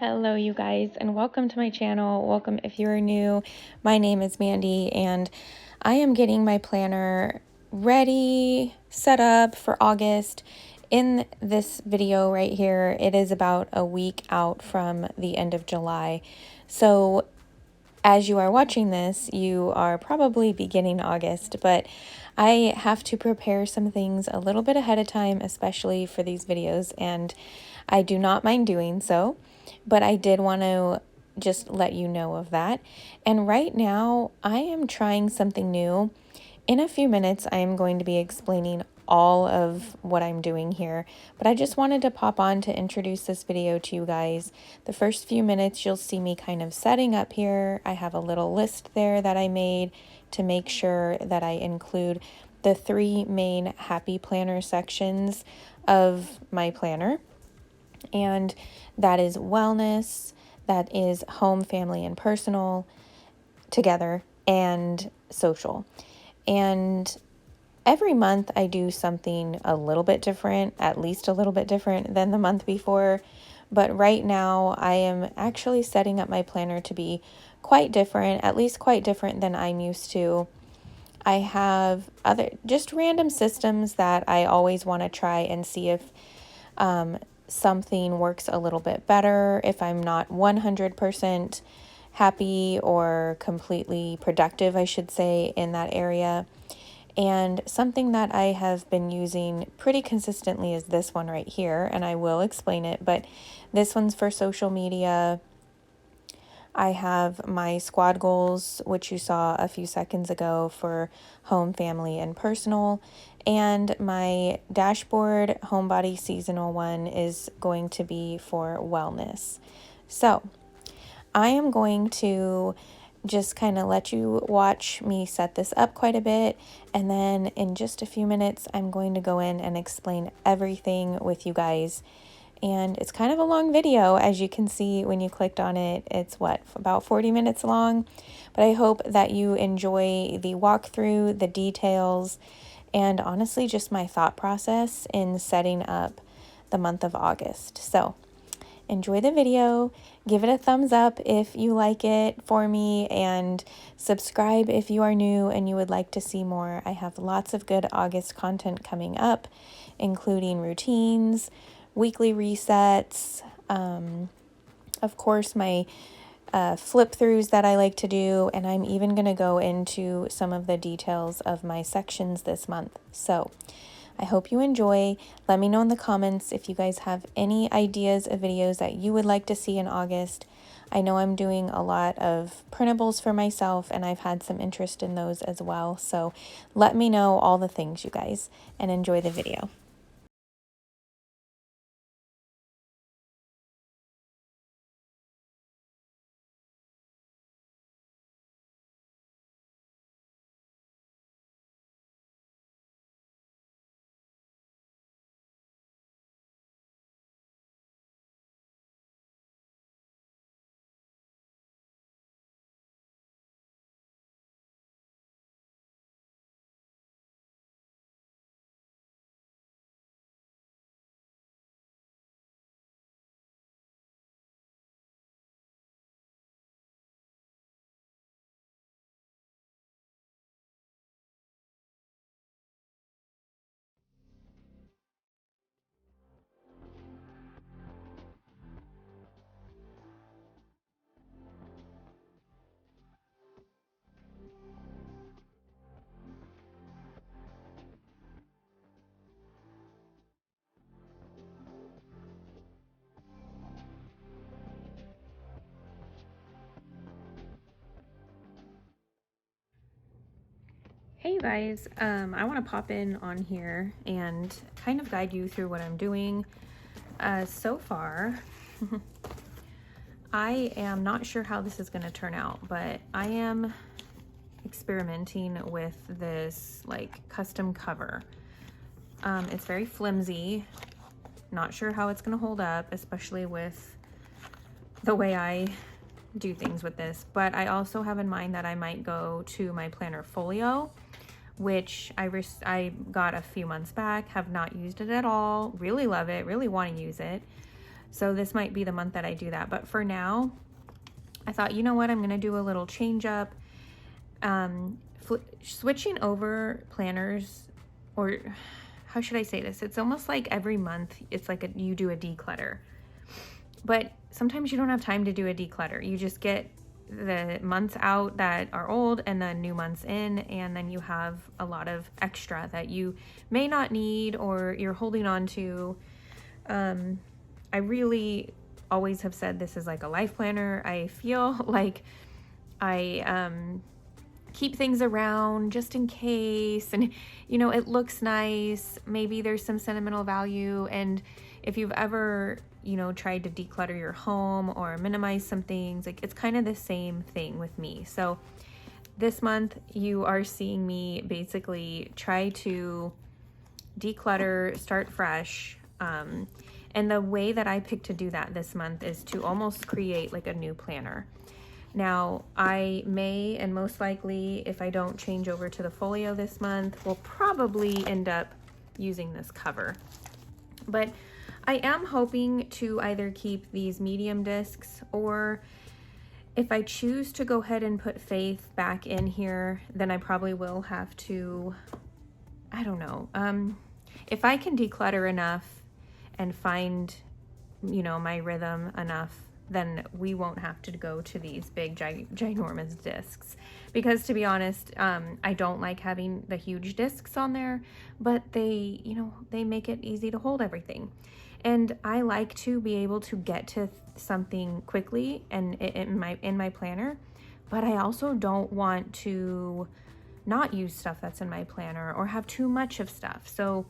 Hello you guys, and welcome to my channel. Welcome if you're new. My name is Mandy and I am getting my planner ready, set up for August. In this video right here, it is about a week out from the end of July. So as you are watching this, you are probably beginning August, but I have to prepare some things a little bit ahead of time, especially for these videos, and I do not mind doing so, but I did want to just let you know of that. And right now, I am trying something new. In a few minutes, I am going to be explaining all of what I'm doing here, but I just wanted to pop on to introduce this video to you guys. The first few minutes, you'll see me kind of setting up here. I have a little list there that I made to make sure that I include the 3 main happy planner sections of my planner. And that is wellness, that is home, family, and personal together, and social. And every month I do something a little bit different, at least a little bit different than the month before. But right now I am actually setting up my planner to be quite different, at least quite different than I'm used to. I have other just random systems that I always want to try and see if something works a little bit better, if I'm not 100% happy or completely productive, I should say, in that area. And something that I have been using pretty consistently is this one right here, and I will explain it, but this one's for social media. I have my squad goals, which you saw a few seconds ago, for home, family, and personal. And my dashboard homebody seasonal one is going to be for wellness. So I am going to just kind of let you watch me set this up quite a bit. And then in just a few minutes, I'm going to go in and explain everything with you guys. And it's kind of a long video, as you can see when you clicked on it. It's about 40 minutes long, but I hope that you enjoy the walkthrough, the details, and honestly just my thought process in setting up the month of August. So enjoy the video, give it a thumbs up if you like it for me, and subscribe if you are new and you would like to see more. I have lots of good August content coming up, including routines, weekly resets, of course my flip throughs that I like to do, and I'm even going to go into some of the details of my sections this month. So I hope you enjoy. Let me know in the comments if you guys have any ideas of videos that you would like to see in August. I know I'm doing a lot of printables for myself, and I've had some interest in those as well. So let me know all the things, you guys, and enjoy the video. Hey you guys, I want to pop in on here and kind of guide you through what I'm doing. So far, I am not sure how this is going to turn out, but I am experimenting with this like custom cover. It's very flimsy, not sure how it's going to hold up, especially with the way I do things with this, but I also have in mind that I might go to my planner folio, which I got a few months back, have not used it at all, really love it, really want to use it. So this might be the month that I do that. But for now, I thought, you know what, I'm going to do a little change up. Switching over planners, or how should I say this? It's almost like every month it's like you do a declutter. But sometimes you don't have time to do a declutter. You just get the months out that are old and then new months in, and then you have a lot of extra that you may not need or you're holding on to. I really always have said this is like a life planner. I feel like I keep things around just in case, and you know, it looks nice, maybe there's some sentimental value. And if you've ever, you know, tried to declutter your home or minimize some things, like it's kind of the same thing with me. So this month you are seeing me basically try to declutter, start fresh. And the way that I picked to do that this month is to almost create like a new planner. Now, I may, and most likely, if I don't change over to the folio this month, will probably end up using this cover. But I am hoping to either keep these medium discs, or if I choose to go ahead and put Faith back in here, then I probably will have to, I don't know. If I can declutter enough and find, you know, my rhythm enough, then we won't have to go to these big ginormous discs. Because to be honest, I don't like having the huge discs on there, but they, you know, they make it easy to hold everything. And I like to be able to get to something quickly and in my planner, but I also don't want to not use stuff that's in my planner or have too much of stuff. So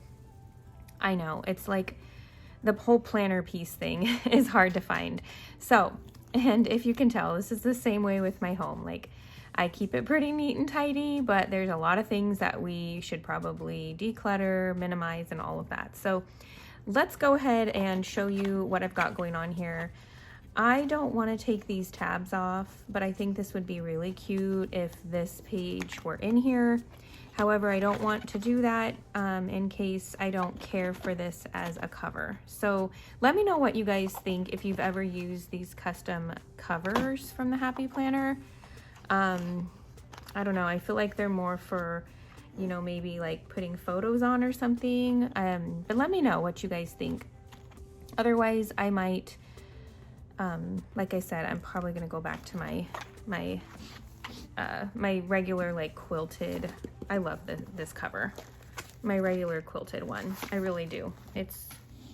I know it's like the whole planner piece thing is hard to find. So, and if you can tell, this is the same way with my home. Like, I keep it pretty neat and tidy, but there's a lot of things that we should probably declutter, minimize, and all of that. So let's go ahead and show you what I've got going on here. I don't want to take these tabs off, but I think this would be really cute if this page were in here. However, I don't want to do that in case I don't care for this as a cover. So let me know what you guys think if you've ever used these custom covers from the Happy Planner. I don't know, I feel like they're more for, you know, maybe like putting photos on or something. But let me know what you guys think. Otherwise, I might, like I said, I'm probably gonna go back to my regular like quilted. I love this cover, my regular quilted one. I really do. It's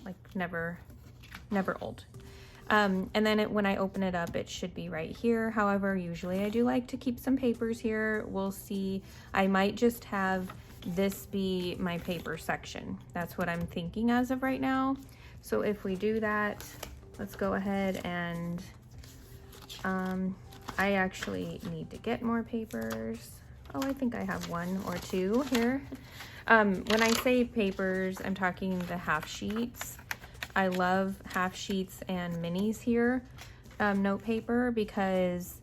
like never old. And then when I open it up, it should be right here. However, usually I do like to keep some papers here. We'll see. I might just have this be my paper section. That's what I'm thinking as of right now. So if we do that, let's go ahead and I actually need to get more papers. Oh, I think I have one or two here. When I say papers, I'm talking the half sheets. I love half sheets and minis here, note paper, because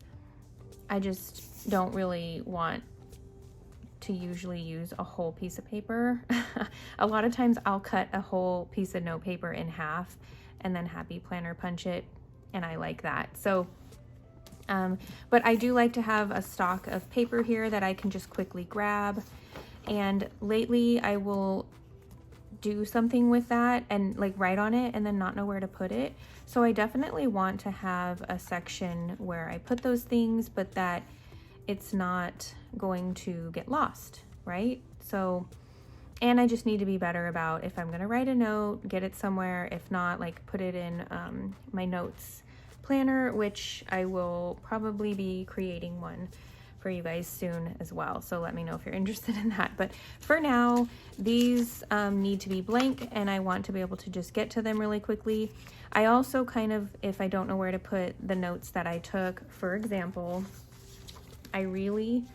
I just don't really want to usually use a whole piece of paper. A lot of times I'll cut a whole piece of note paper in half and then Happy Planner punch it, and I like that. So but I do like to have a stock of paper here that I can just quickly grab. And lately I will do something with that and like write on it and then not know where to put it. So I definitely want to have a section where I put those things, but that it's not going to get lost, right? So, and I just need to be better about if I'm going to write a note, get it somewhere. If not, like put it in my notes planner, which I will probably be creating one for you guys soon as well. So let me know if you're interested in that. But for now, these need to be blank and I want to be able to just get to them really quickly. I also kind of, if I don't know where to put the notes that I took, for example, I really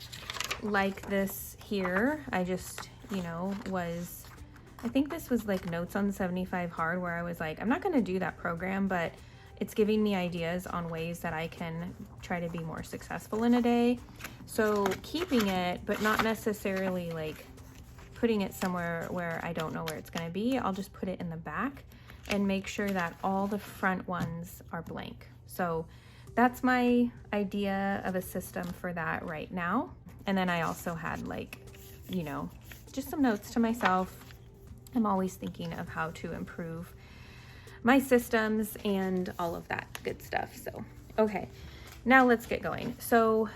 like this here. I just, you know, I think this was like Notes on 75 Hard, where I was like, I'm not going to do that program, but it's giving me ideas on ways that I can try to be more successful in a day. So keeping it, but not necessarily like putting it somewhere where I don't know where it's going to be. I'll just put it in the back. and make sure that all the front ones are blank. So that's my idea of a system for that right now. And then I also had, like, you know, just some notes to myself. I'm always thinking of how to improve my systems and all of that good stuff. So, okay, now let's get going. So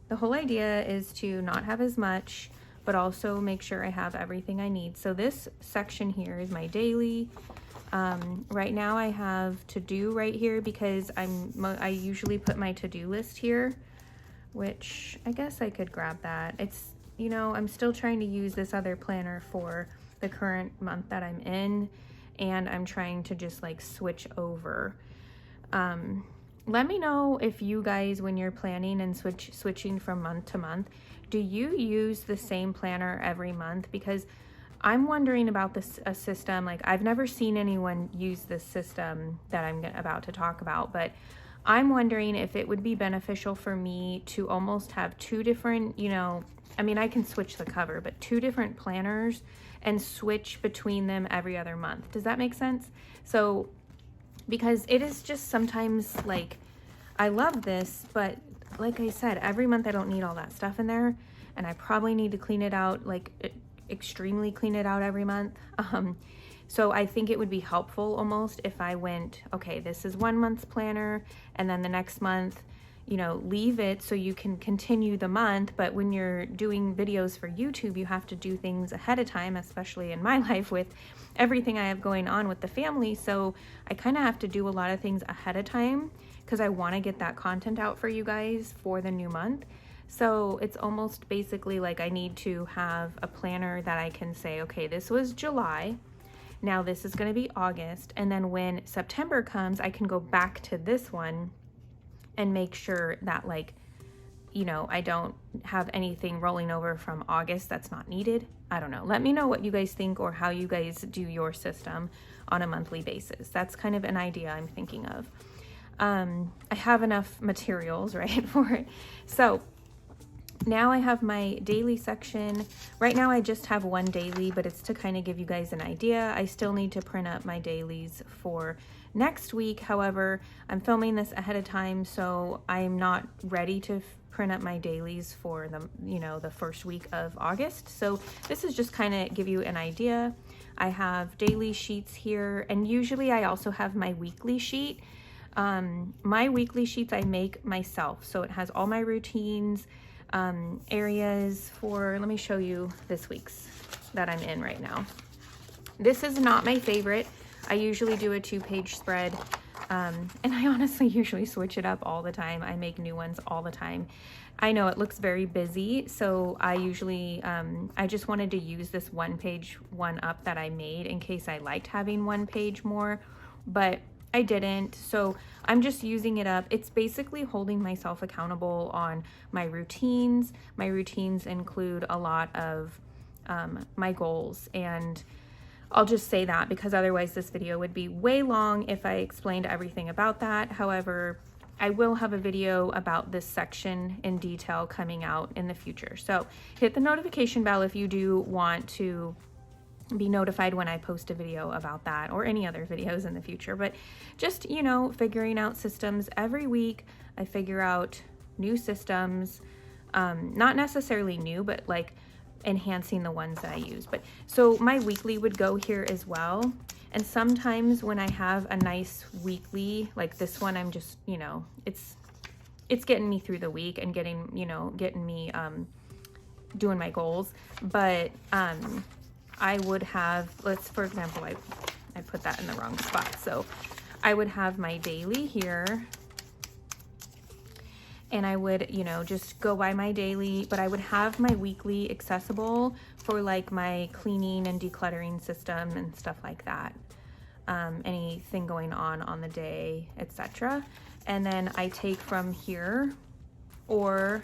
the whole idea is to not have as much, but also make sure I have everything I need. So this section here is my daily. Right now I have to do right here because I usually put my to-do list here, which I guess I could grab that. It's, you know, I'm still trying to use this other planner for the current month that I'm in, and I'm trying to just like switch over. Let me know if you guys, when you're planning and switching from month to month, do you use the same planner every month? Because I'm wondering about this a system. Like, I've never seen anyone use this system that I'm about to talk about, but I'm wondering if it would be beneficial for me to almost have two different, you know, I mean, I can switch the cover, but two different planners and switch between them every other month. Does that make sense? So, because it is just sometimes like, I love this, but like I said, every month I don't need all that stuff in there, and I probably need to clean it out, like extremely clean it out every month. So I think it would be helpful almost if I went, okay, this is 1 month's planner, and then the next month, you know, leave it so you can continue the month. But when you're doing videos for YouTube, you have to do things ahead of time, especially in my life with everything I have going on with the family. So I kind of have to do a lot of things ahead of time because I want to get that content out for you guys for the new month. So it's almost basically like I need to have a planner that I can say, okay, this was July. Now this is going to be August. And then when September comes, I can go back to this one and make sure that, like, you know, I don't have anything rolling over from August that's not needed. I don't know. Let me know what you guys think or how you guys do your system on a monthly basis. That's kind of an idea I'm thinking of. I have enough materials, right, for it. So now I have my daily section. Right now I just have one daily, but it's to kind of give you guys an idea. I still need to print up my dailies for next week. However, I'm filming this ahead of time, so I'm not ready to print up my dailies for the, you know, the first week of August. So this is just kind of give you an idea. I have daily sheets here, and usually I also have my weekly sheet. My weekly sheets I make myself, so it has all my routines, areas for, let me show you this week's that I'm in right now. This is not my favorite. I usually do a 2-page spread, and I honestly usually switch it up all the time. I make new ones all the time. I know it looks very busy, so I usually, I just wanted to use this 1-page one up that I made in case I liked having 1 page more, but I didn't, so I'm just using it up. It's basically holding myself accountable on my routines. My routines include a lot of my goals, and I'll just say that because otherwise this video would be way long if I explained everything about that. However, I will have a video about this section in detail coming out in the future. So hit the notification bell if you do want to be notified when I post a video about that or any other videos in the future. But just, you know, figuring out systems every week. I figure out new systems, not necessarily new, but like enhancing the ones that I use. But so my weekly would go here as well. And sometimes when I have a nice weekly, like this one, I'm just, you know, it's getting me through the week and getting me doing my goals. But I would have, for example, I put that in the wrong spot. So I would have my daily here, and I would, you know, just go by my daily, but I would have my weekly accessible for like my cleaning and decluttering system and stuff like that. Anything going on the day, etc. And then I take from here, or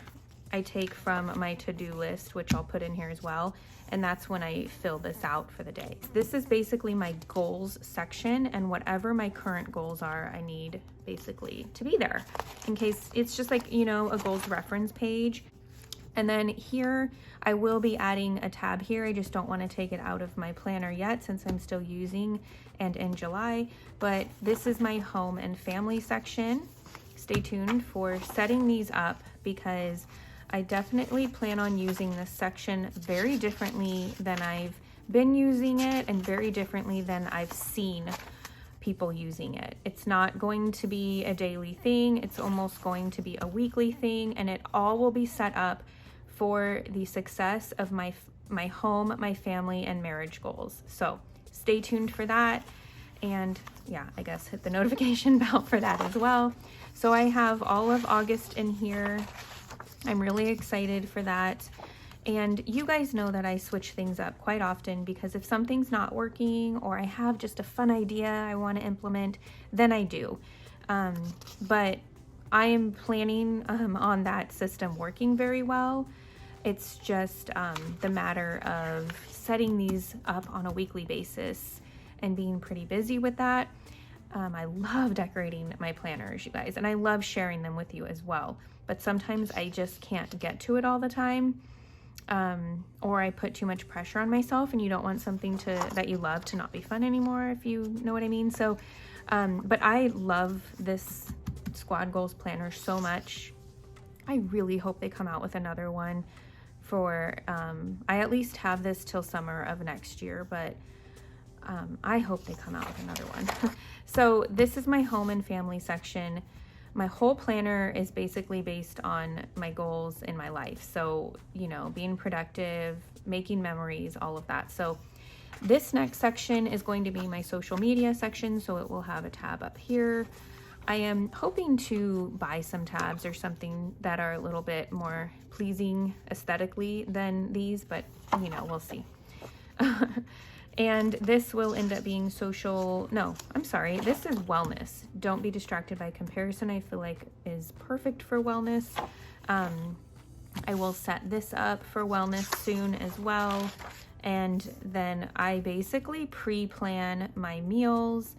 I take from my to-do list, which I'll put in here as well. And that's when I fill this out for the day. This is basically my goals section, and whatever my current goals are, I need basically to be there in case it's just like, you know, a goals reference page. And then here, I will be adding a tab here. I just don't want to take it out of my planner yet since I'm still using and in July. But this is my home and family section. Stay tuned for setting these up because I definitely plan on using this section very differently than I've been using it and very differently than I've seen people using it. It's not going to be a daily thing. It's almost going to be a weekly thing, and it all will be set up for the success of my home, my family, and marriage goals. So stay tuned for that. And yeah, I guess hit the notification bell for that as well. So I have all of August in here. I'm really excited for that. And you guys know that I switch things up quite often because if something's not working or I have just a fun idea I want to implement, then I do. But I am planning on that system working very well. It's just the matter of setting these up on a weekly basis and being pretty busy with that. I love decorating my planners, you guys, and I love sharing them with you as well. But sometimes I just can't get to it all the time. Or I put too much pressure on myself, and you don't want something that you love to not be fun anymore, if you know what I mean. So, but I love this Squad Goals planner so much. I really hope they come out with another one for, I at least have this till summer of next year, but I hope they come out with another one. So this is my home and family section. My whole planner is basically based on my goals in my life. So, you know, being productive, making memories, all of that. So this next section is going to be my social media section. So it will have a tab up here. I am hoping to buy some tabs or something that are a little bit more pleasing aesthetically than these, but you know, we'll see. And this will end up being social, no, I'm sorry, this is wellness. Don't be distracted by comparison. I feel like is perfect for wellness. I will set this up for wellness soon as well. And then I basically pre-plan my meals.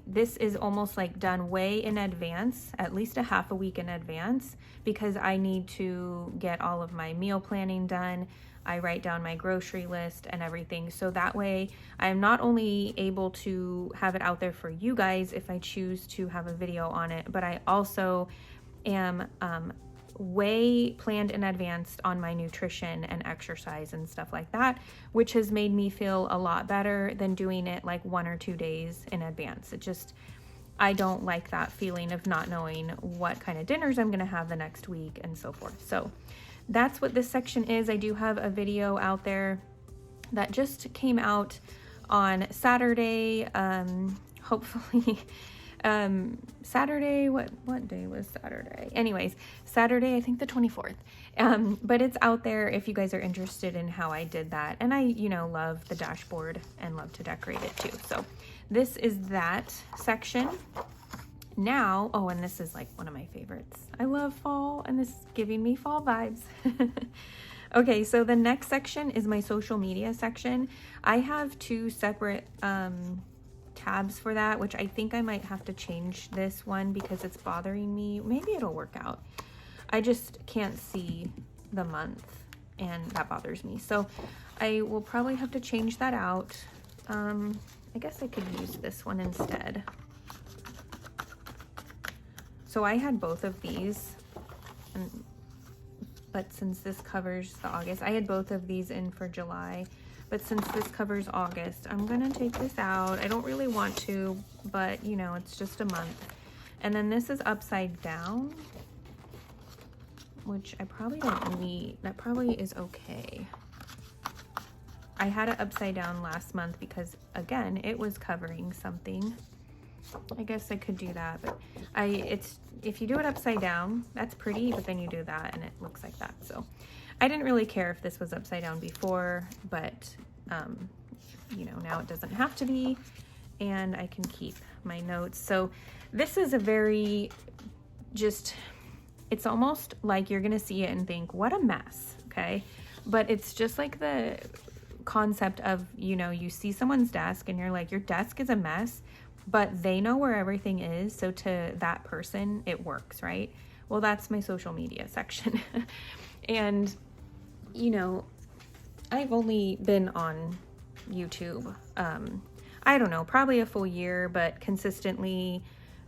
This is almost like done way in advance, at least a half a week in advance, because I need to get all of my meal planning done. I write down my grocery list and everything. So that way I'm not only able to have it out there for you guys if I choose to have a video on it, but I also am way planned in advance on my nutrition and exercise and stuff like that, which has made me feel a lot better than doing it like 1 or 2 days in advance. I don't like that feeling of not knowing what kind of dinners I'm going to have the next week and so forth. So that's what this section is. I do have a video out there that just came out on Saturday. Hopefully, Saturday, what day was Saturday? Anyways, Saturday, I think the 24th. But it's out there if you guys are interested in how I did that. And I, you know, love the dashboard and love to decorate it too. So this is that section. Now, oh, and this is like one of my favorites. I love fall, and this is giving me fall vibes. Okay, so the next section is my social media section. I have 2 separate tabs for that, which I think I might have to change this one because it's bothering me. Maybe it'll work out. I just can't see the month, and that bothers me. So I will probably have to change that out. I guess I could use this one instead. So I had both of these, but since this covers the August, I had both of these in for July, but since this covers August, I'm gonna take this out. I don't really want to, but you know, it's just a month. And then this is upside down, which I probably don't need. That probably is okay. I had it upside down last month because again, it was covering something. I guess I could do that, but if you do it upside down, that's pretty, but then you do that and it looks like that. So I didn't really care if this was upside down before, but you know, now it doesn't have to be, and I can keep my notes. So this is a very it's almost like you're gonna see it and think, what a mess, okay? But it's just like the concept of, you know, you see someone's desk and you're like, your desk is a mess, but they know where everything is, so to that person it works, right? Well, that's my social media section. And, you know, I've only been on YouTube, I don't know, probably a full year, but consistently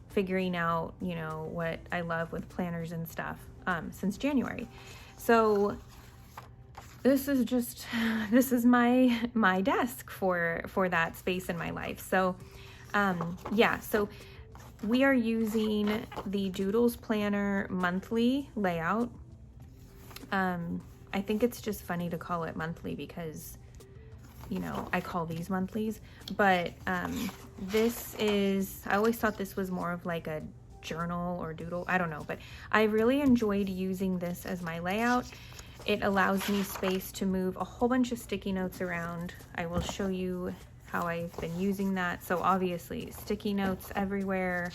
figuring out, you know, what I love with planners and stuff, since January. So this is my desk for that space in my life. So yeah, so we are using the Doodles Planner monthly layout. I think it's just funny to call it monthly because, you know, I call these monthlies, but this is, I always thought this was more of like a journal or doodle, I don't know, but I really enjoyed using this as my layout. It allows me space to move a whole bunch of sticky notes around. I will show you how I've been using that. So obviously sticky notes everywhere.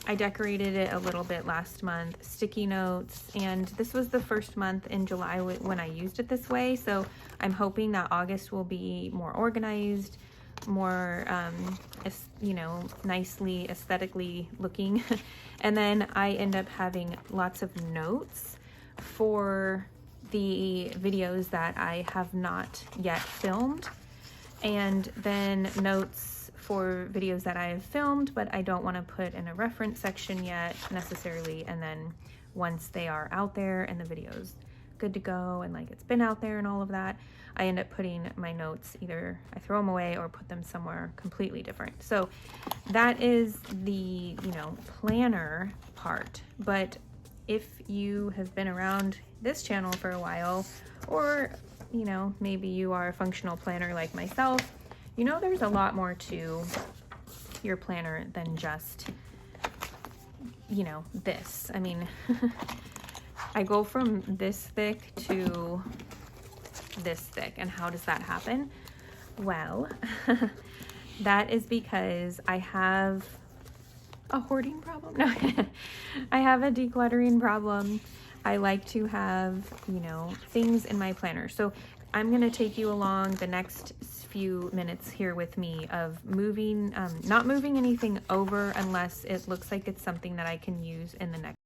I decorated it a little bit last month, sticky notes, and this was the first month in July when I used it this way. So I'm hoping that August will be more organized, more, you know, nicely aesthetically looking. And then I end up having lots of notes for the videos that I have not yet filmed, and then notes for videos that I have filmed but I don't want to put in a reference section yet necessarily, and then once they are out there and the video's good to go and like it's been out there and all of that, I end up putting my notes, either I throw them away or put them somewhere completely different. So that is the, you know, planner part. But if you have been around this channel for a while, or, you know, maybe you are a functional planner like myself, you know, there's a lot more to your planner than just, you know, this. I mean, I go from this thick to this thick, and how does that happen? Well, that is because I have a hoarding problem. No, I have a decluttering problem. I like to have, you know, things in my planner. So I'm going to take you along the next few minutes here with me of moving, not moving anything over unless it looks like it's something that I can use in the next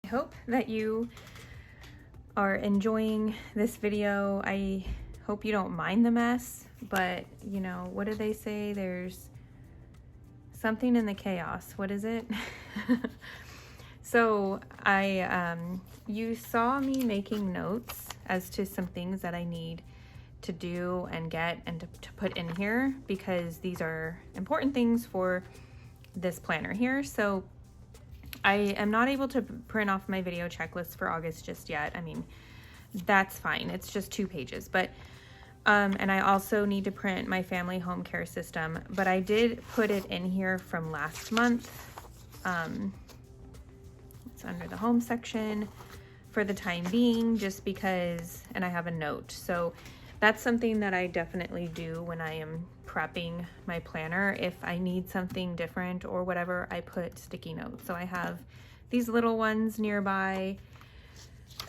I hope that you are enjoying this video. I hope you don't mind the mess, but you know, what do they say? There's something in the chaos. What is it? So you saw me making notes as to some things that I need to do and get and to put in here, because these are important things for this planner here. So I am not able to print off my video checklist for August just yet. I mean, that's fine. It's just 2 pages, but and I also need to print my family home care system, but I did put it in here from last month. It's under the home section for the time being, just because, and I have a note. So that's something that I definitely do when I am prepping my planner. If I need something different or whatever, I put sticky notes. So I have these little ones nearby.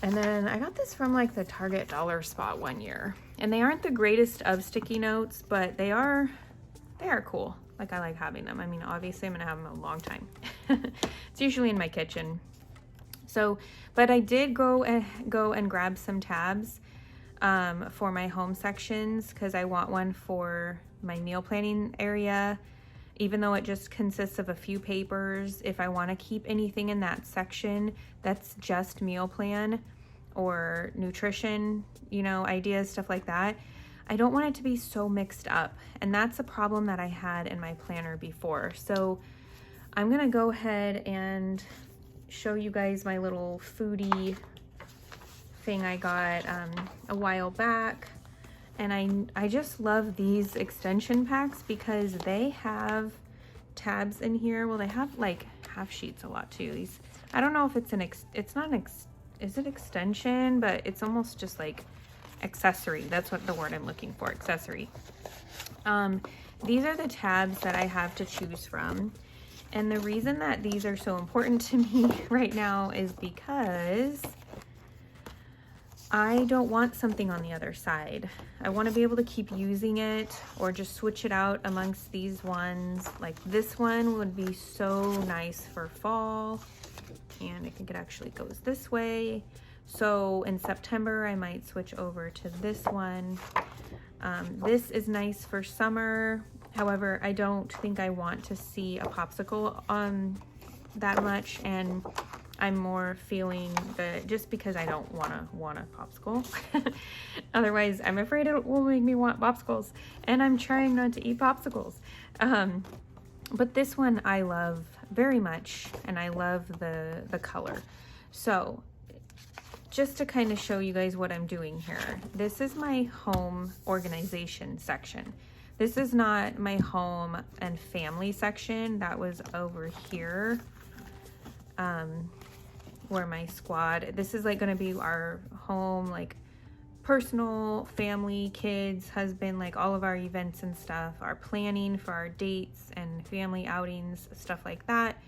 And then I got this from like the Target dollar spot one year, and they aren't the greatest of sticky notes, but they are cool. Like, I like having them. I mean, obviously I'm gonna have them a long time. It's usually in my kitchen. So, but I did go and grab some tabs for my home sections, because I want one for my meal planning area. Even though it just consists of a few papers, if I want to keep anything in that section that's just meal plan or nutrition, you know, ideas, stuff like that, I don't want it to be so mixed up. And that's a problem that I had in my planner before. So I'm going to go ahead and show you guys my little foodie thing I got a while back. And I just love these extension packs because they have tabs in here. Well, they have like half sheets a lot too. These, I don't know if it's is it extension, but it's almost just like accessory. That's what the word I'm looking for, accessory. These are the tabs that I have to choose from. And the reason that these are so important to me right now is because I don't want something on the other side. I want to be able to keep using it or just switch it out amongst these ones. Like this one would be so nice for fall, and I think it actually goes this way. So in September, I might switch over to this one. This is nice for summer. However, I don't think I want to see a popsicle that much, and I'm more feeling that just because I don't want a popsicle. Otherwise, I'm afraid it will make me want popsicles, and I'm trying not to eat popsicles. But this one I love very much, and I love the color. So just to kind of show you guys what I'm doing here, this is my home organization section. This is not my home and family section. That was over here. Where my squad, this is like going to be our home, like personal, family, kids, husband, like all of our events and stuff, our planning for our dates and family outings, stuff like that.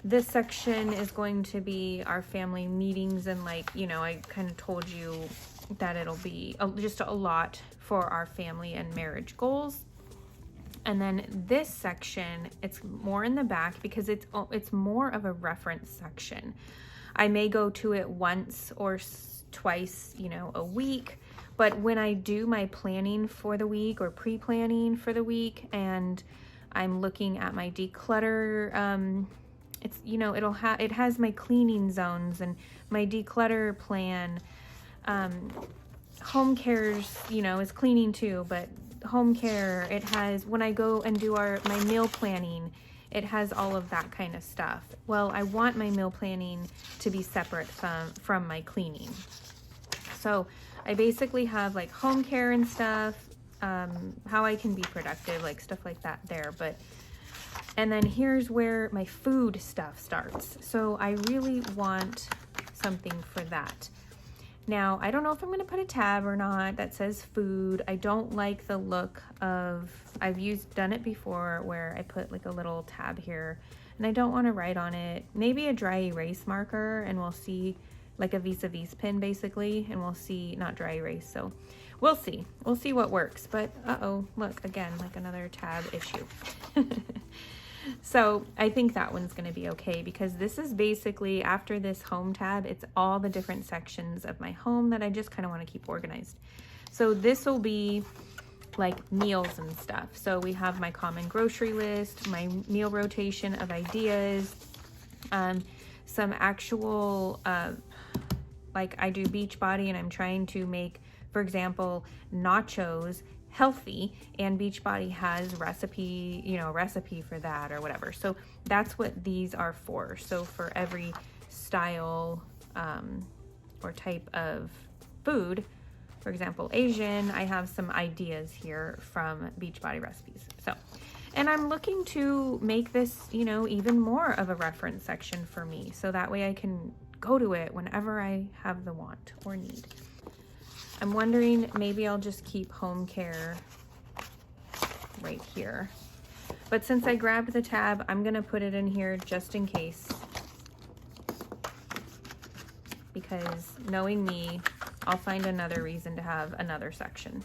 This section is going to be our family meetings, and like, you know, I kind of told you that it'll be just a lot for our family and marriage goals. And then this section, it's more in the back because it's more of a reference section. I may go to it once or twice, you know, a week, but when I do my planning for the week or pre-planning for the week, and I'm looking at my declutter, it's, you know, it has my cleaning zones and my declutter plan. Home cares, you know, is cleaning too, but home care, it has, when I go and do my meal planning, it has all of that kind of stuff. Well, I want my meal planning to be separate from my cleaning. So I basically have like home care and stuff, how I can be productive, like stuff like that there. But and then here's where my food stuff starts. So I really want something for that. Now, I don't know if I'm going to put a tab or not that says food. I don't like the look of, I've done it before where I put like a little tab here, and I don't want to write on it. Maybe a dry erase marker, and we'll see, like a vis-a-vis pin basically, and we'll see, not dry erase. So we'll see what works. But uh-oh, look, again, like another tab issue. So I think that one's going to be okay, because this is basically, after this home tab, it's all the different sections of my home that I just kind of want to keep organized. So this will be like meals and stuff. So we have my common grocery list, my meal rotation of ideas, some actual, like I do Beachbody and I'm trying to make, for example, nachos healthy, and Beachbody has recipe for that or whatever. So that's what these are for. So for every style or type of food, for example, Asian, I have some ideas here from Beachbody recipes. So, and I'm looking to make this, even more of a reference section for me, so that way I can go to it whenever I have the want or need. I'm wondering, maybe I'll just keep home care right here. But since I grabbed the tab, I'm gonna put it in here just in case, because knowing me, I'll find another reason to have another section.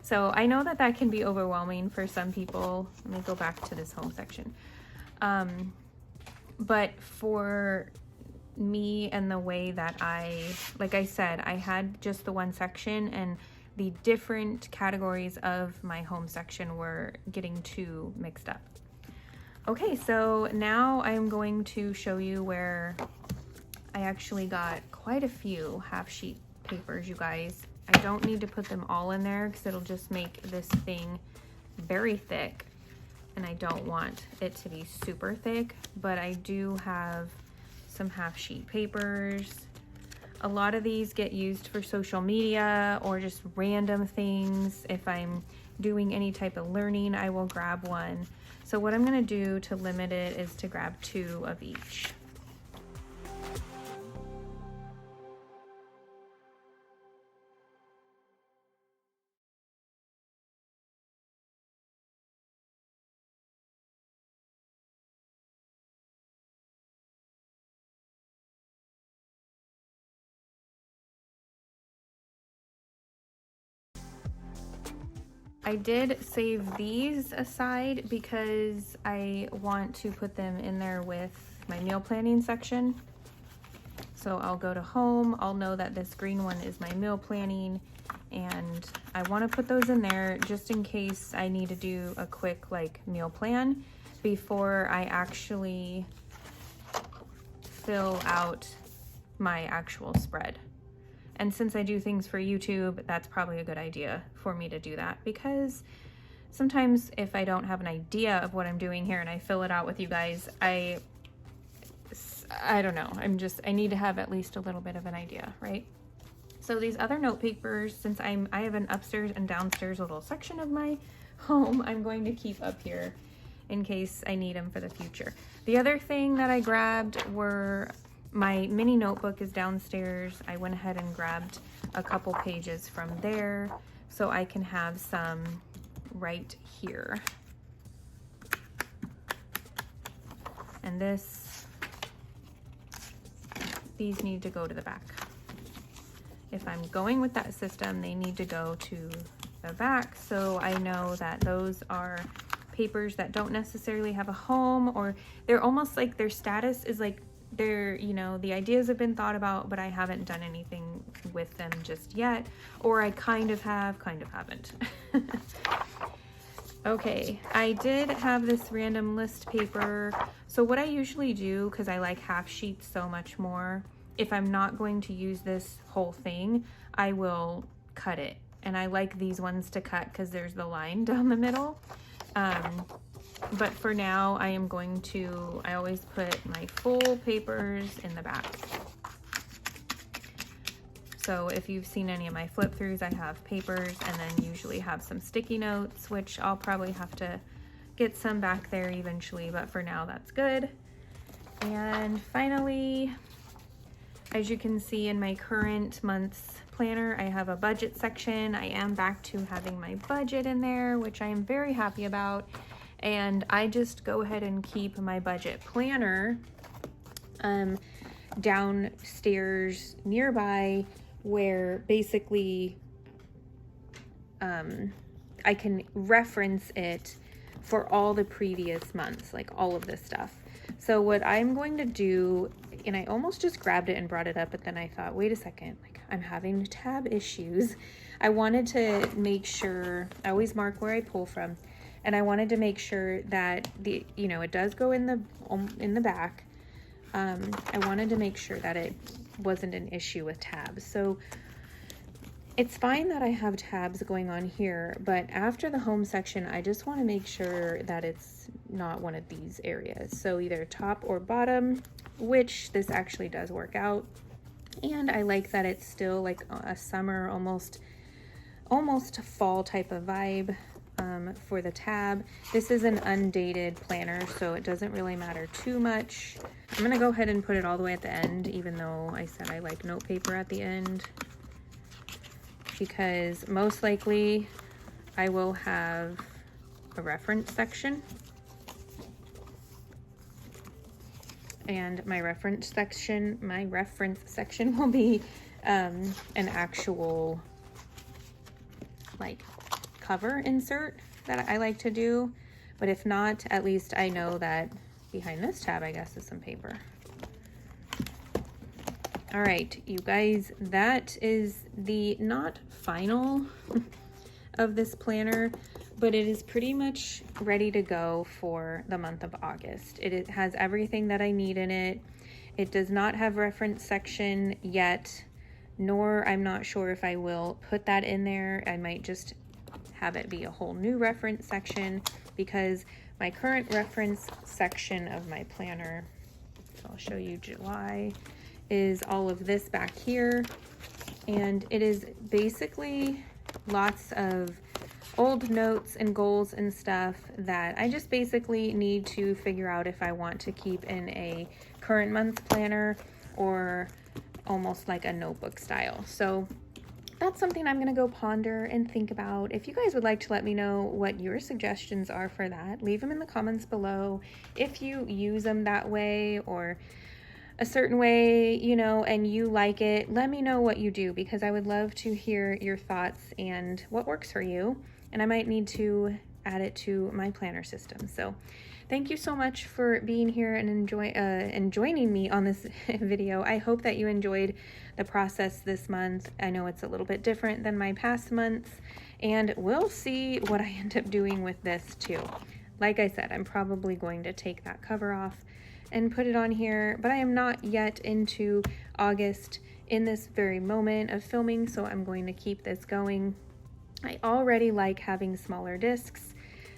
So I know that that can be overwhelming for some people. Let me go back to this home section. But for me and the way that like I said, I had just the one section, and the different categories of my home section were getting too mixed up. Okay, so now I'm going to show you where I actually got quite a few half sheet papers, you guys. I don't need to put them all in there because it'll just make this thing very thick, and I don't want it to be super thick, but I do have some half sheet papers. A lot of these get used for social media or just random things. If I'm doing any type of learning, I will grab one. So what I'm going to do to limit it is to grab 2 of each. I did save these aside because I want to put them in there with my meal planning section. So I'll go to home, I'll know that this green one is my meal planning, and I want to put those in there just in case I need to do a quick meal plan before I actually fill out my actual spread. And since I do things for YouTube, that's probably a good idea for me to do that, because sometimes if I don't have an idea of what I'm doing here and I fill it out with you guys, I don't know, I need to have at least a little bit of an idea, right? So these other note papers, since I have an upstairs and downstairs little section of my home, I'm going to keep up here in case I need them for the future. The other thing that I grabbed were, my mini notebook is downstairs. I went ahead and grabbed a couple pages from there so I can have some right here. And these need to go to the back. If I'm going with that system, they need to go to the back, so I know that those are papers that don't necessarily have a home, or they're almost like their status is like they're, the ideas have been thought about, but I haven't done anything with them just yet, or I kind of have, kind of haven't. Okay, I did have this random list paper. So what I usually do, because I like half sheets so much more, if I'm not going to use this whole thing, I will cut it. And I like these ones to cut because there's the line down the middle. But for now, I always put my full papers in the back. So if you've seen any of my flip throughs, I have papers and then usually have some sticky notes, which I'll probably have to get some back there eventually, but for now that's good. And finally, as you can see in my current month's planner, I have a budget section. I am back to having my budget in there, which I am very happy about. And I just go ahead and keep my budget planner downstairs nearby, where basically I can reference it for all the previous months, like all of this stuff. So what I'm going to do, and I almost just grabbed it and brought it up, but then I thought, wait a second, like I'm having tab issues. I wanted to make sure, I always mark where I pull from, and I wanted to make sure that the, you know, it does go in the back. I wanted to make sure that it wasn't an issue with tabs. So it's fine that I have tabs going on here, but after the home section, I just want to make sure that it's not one of these areas. So either top or bottom, which this actually does work out. And I like that it's still like a summer, almost fall type of vibe for the tab. This is an undated planner, so it doesn't really matter too much. I'm gonna go ahead and put it all the way at the end, even though I said I like note paper at the end, because most likely I will have a reference section, and my reference section will be an actual like cover insert that I like to do. But if not, at least I know that behind this tab, I guess, is some paper. All right, you guys, that is the not final of this planner, but it is pretty much ready to go for the month of August. It has everything that I need in it. It does not have reference section yet, nor I'm not sure if I will put that in there. I might just have it be a whole new reference section, because my current reference section of my planner, so I'll show you July, is all of this back here, and it is basically lots of old notes and goals and stuff that I just basically need to figure out if I want to keep in a current month planner or almost like a notebook style. So that's something I'm going to go ponder and think about. If you guys would like to let me know what your suggestions are for that, leave them in the comments below. If you use them that way or a certain way, you know, and you like it, let me know what you do, because I would love to hear your thoughts and what works for you. And I might need to add it to my planner system. So thank you so much for being here and joining me on this video. I hope that you enjoyed the process this month. I know it's a little bit different than my past months, and we'll see what I end up doing with this too. Like I said, I'm probably going to take that cover off and put it on here, but I am not yet into August in this very moment of filming, so I'm going to keep this going. I already like having smaller discs,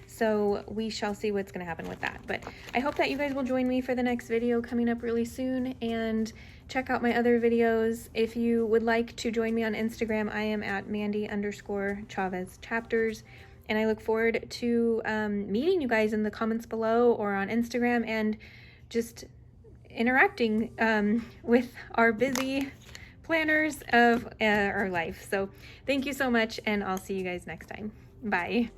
so we shall see what's going to happen with that. But I hope that you guys will join me for the next video coming up really soon, and check out my other videos. If you would like to join me on Instagram, I am at Mandy_Chavez Chapters, and I look forward to meeting you guys in the comments below or on Instagram and just interacting with our busy planners of our life. So thank you so much, and I'll see you guys next time. Bye.